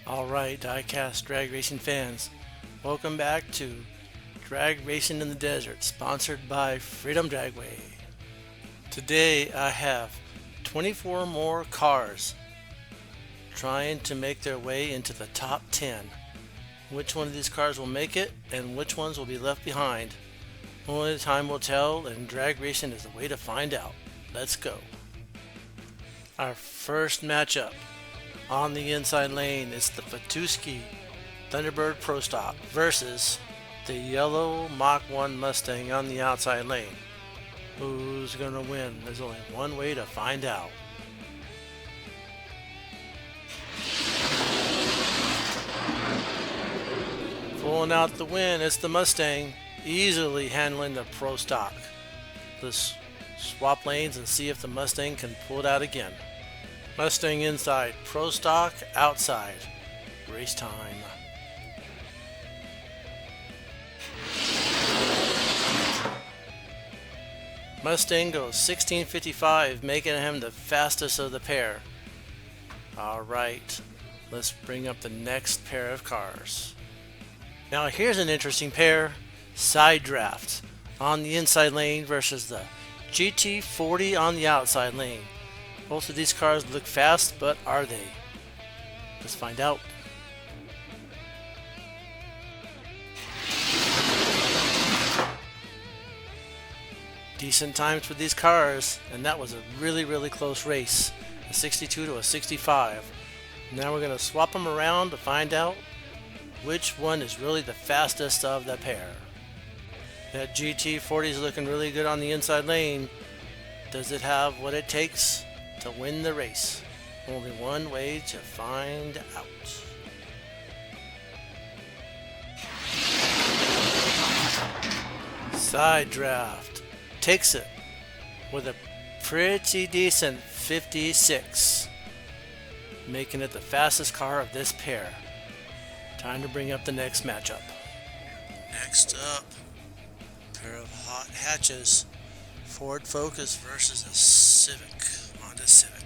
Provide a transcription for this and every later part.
Alright, Diecast drag racing fans, welcome back to Drag Racing in the Desert, sponsored by Freedom Dragway. Today I have 24 more cars trying to make their way into the top 10. Which one of these cars will make it and which ones will be left behind? Only time will tell, and drag racing is the way to find out. Let's go. Our first matchup. On the inside lane is the Fatuski Thunderbird Pro Stock versus the yellow Mach 1 Mustang on the outside lane. Who's gonna win? There's only one way to find out. Pulling out the win, it's the Mustang, easily handling the Pro Stock. Let's swap lanes and see if the Mustang can pull it out again. Mustang inside, Pro Stock outside. Race time. Mustang goes 16:55, making him the fastest of the pair. Alright, let's bring up the next pair of cars. Now here's an interesting pair. Side draft on the inside lane versus the GT40 on the outside lane. Both of these cars look fast, but are they? Let's find out. Decent times for these cars, and that was a really close race. A 62 to a 65. Now we're going to swap them around to find out which one is really the fastest of the pair. That GT40 is looking really good on the inside lane. Does it have what it takes to win the race? Only one way to find out. Side draft takes it with a pretty decent 56, making it the fastest car of this pair. Time to bring up the next matchup. Next up, a pair of hot hatches. Ford Focus versus a Honda Civic.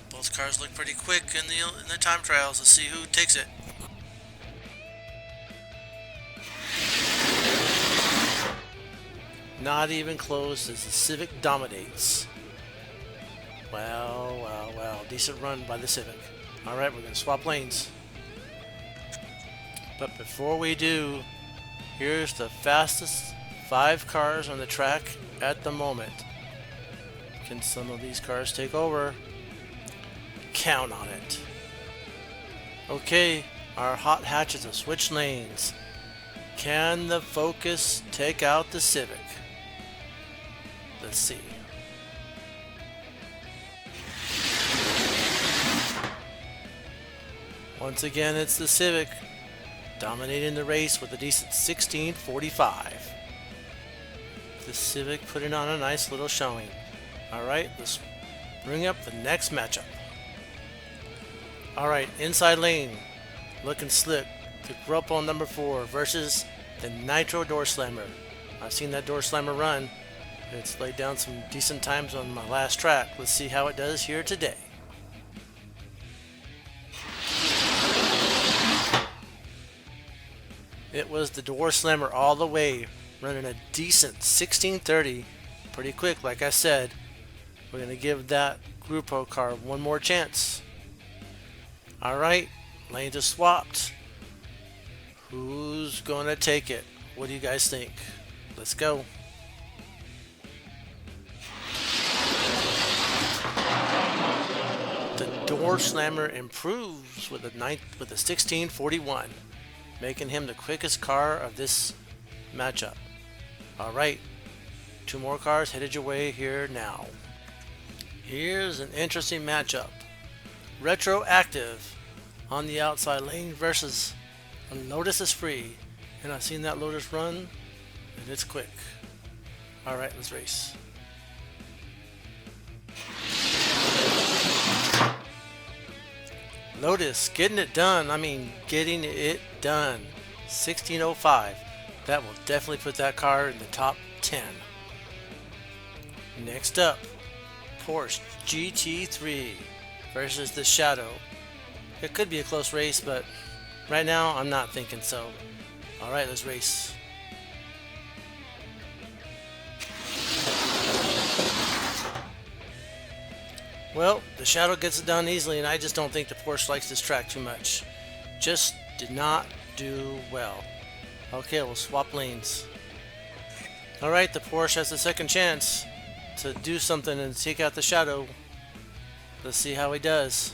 Both cars look pretty quick in the time trials. Let's see who takes it. Not even close as the Civic dominates. Well. Decent run by the Civic. Alright, we're going to swap lanes. But before we do, here's the fastest 5 cars on the track at the moment. Can some of these cars take over? Count on it. Okay, our hot hatches have switched lanes. Can the Focus take out the Civic? Let's see. Once again, it's the Civic dominating the race with a decent 16:45. The Civic putting on a nice little showing. Alright, let's bring up the next matchup. Alright, inside lane, looking slick. The Grupo number 4 versus the Nitro Door Slammer. I've seen that Door Slammer run. It's laid down some decent times on my last track. Let's see how it does here today. It was the Door Slammer all the way, running a decent 16:30. Pretty quick, like I said. We're going to give that Grupo car one more chance. Alright, lanes are swapped. Who's going to take it? What do you guys think? Let's go. The Door Slammer improves with a 16:41. Making him the quickest car of this matchup. Alright, 2 more cars headed your way here now. Here's an interesting matchup. Retroactive on the outside lane versus a Lotus is free. And I've seen that Lotus run, and it's quick. Alright, let's race. Lotus getting it done. Getting it done. 16:05. That will definitely put that car in the top 10. Next up, Porsche GT3 versus the Shadow It could be a close race, but right now I'm not thinking so. Alright, let's race. Well, the Shadow gets it done easily, and I just don't think the Porsche likes this track too much. Just did not do well. Okay, we'll swap lanes. Alright, the Porsche has a second chance to do something and take out the Shadow. Let's see how he does.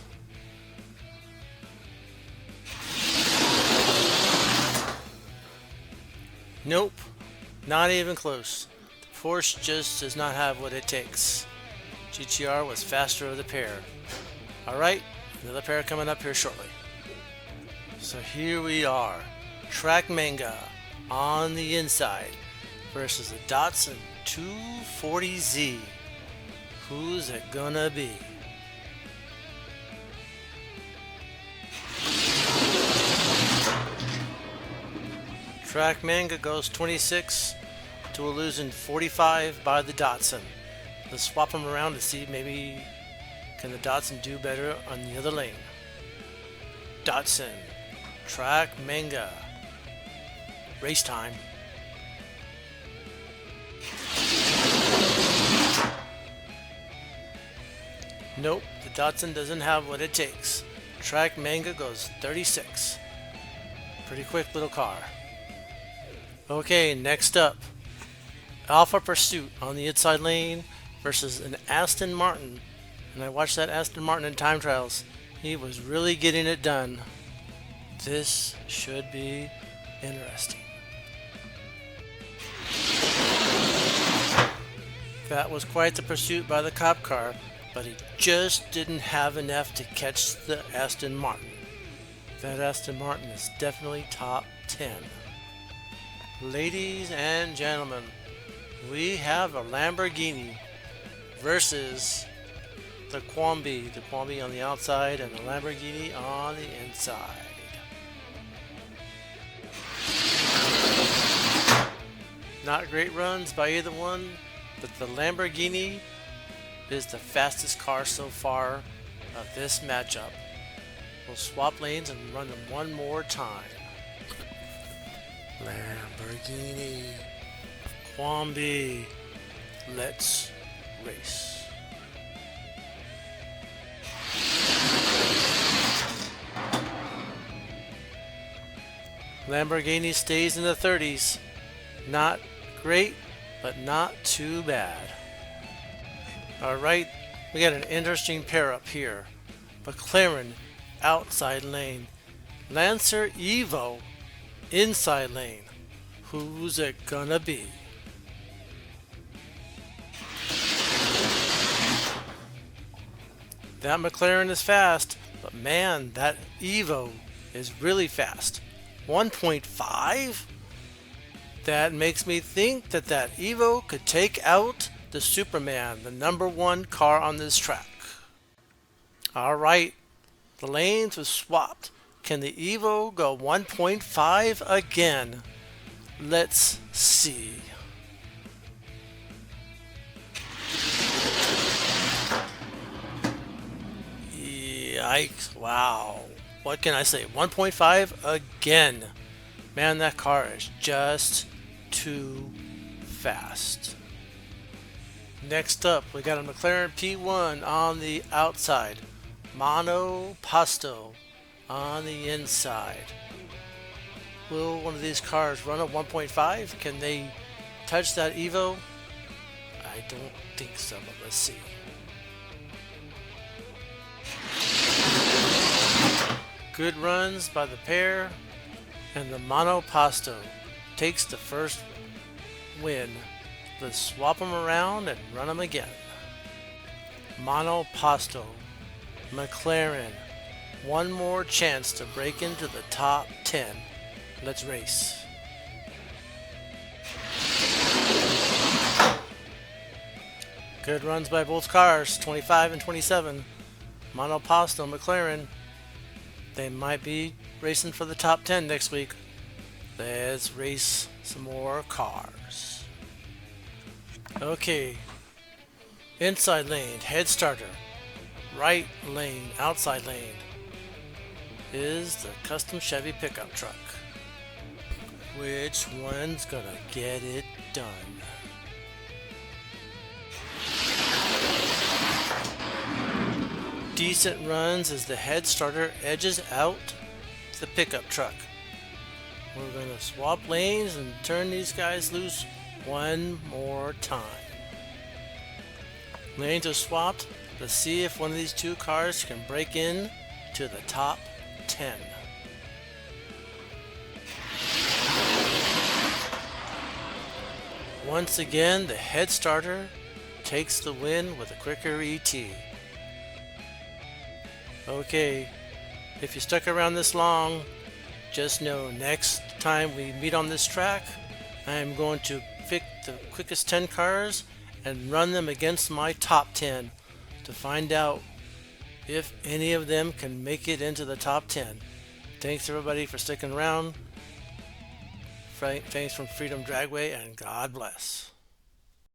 Nope, not even close. The Porsche just does not have what it takes. GTR was faster of the pair. Alright, another pair coming up here shortly. So here we are. Track Manga on the inside versus the Datsun 240Z. Who's it gonna be? Track Manga goes 26 to a losing 45 by the Datsun. Let's swap them around to see maybe can the Datsun do better on the other lane. Datsun, Track Manga, race time. Nope, the Datsun doesn't have what it takes. Track Manga goes 36. Pretty quick little car. Okay, next up, Alpha Pursuit on the inside lane versus an Aston Martin. And I watched that Aston Martin in time trials. He was really getting it done. This should be interesting. That was quite the pursuit by the cop car, but he just didn't have enough to catch the Aston Martin. That Aston Martin is definitely top 10. Ladies and gentlemen, we have a Lamborghini versus the Quambi. The Quambi on the outside and the Lamborghini on the inside. Not great runs by either one, but the Lamborghini is the fastest car so far of this matchup. We'll swap lanes and run them one more time. Lamborghini, Quambi, let's race. Lamborghini stays in the 30s. Not great, but not too bad. Alright, we got an interesting pair up here. McLaren, outside lane. Lancer Evo, inside lane. Who's it gonna be? That McLaren is fast, but man, that Evo is really fast. 1.5? That makes me think that that Evo could take out the Superman, the #1 car on this track. Alright, the lanes were swapped. Can the Evo go 1.5 again? Let's see. Yikes, wow. What can I say? 1.5 again. Man, that car is just too fast. Next up, we got a McLaren P1 on the outside. Mono Pasto on the inside. Will one of these cars run a 1.5? Can they touch that Evo? I don't think so, but let's see. Good runs by the pair, and the Mono Pasto takes the first win. Let's swap them around and run them again. Mono Pasto, McLaren, one more chance to break into the top 10. Let's race. Good runs by both cars, 25 and 27. Mono Pasto, McLaren, they might be racing for the top 10 next week. Let's race some more cars. Okay, inside lane, head starter. Right lane, outside lane. is the custom Chevy pickup truck. Which one's gonna get it done? Decent runs as the head starter edges out the pickup truck. We're gonna swap lanes and turn these guys loose one more time. Lanes are swapped. Let's see if one of these two cars can break in to the top 10. Once again, the head starter takes the win with a quicker ET. Okay, if you stuck around this long, just know next time we meet on this track, I am going to pick the quickest 10 cars and run them against my top 10 to find out if any of them can make it into the top 10. Thanks everybody for sticking around. Thanks from Freedom Dragway, and God bless.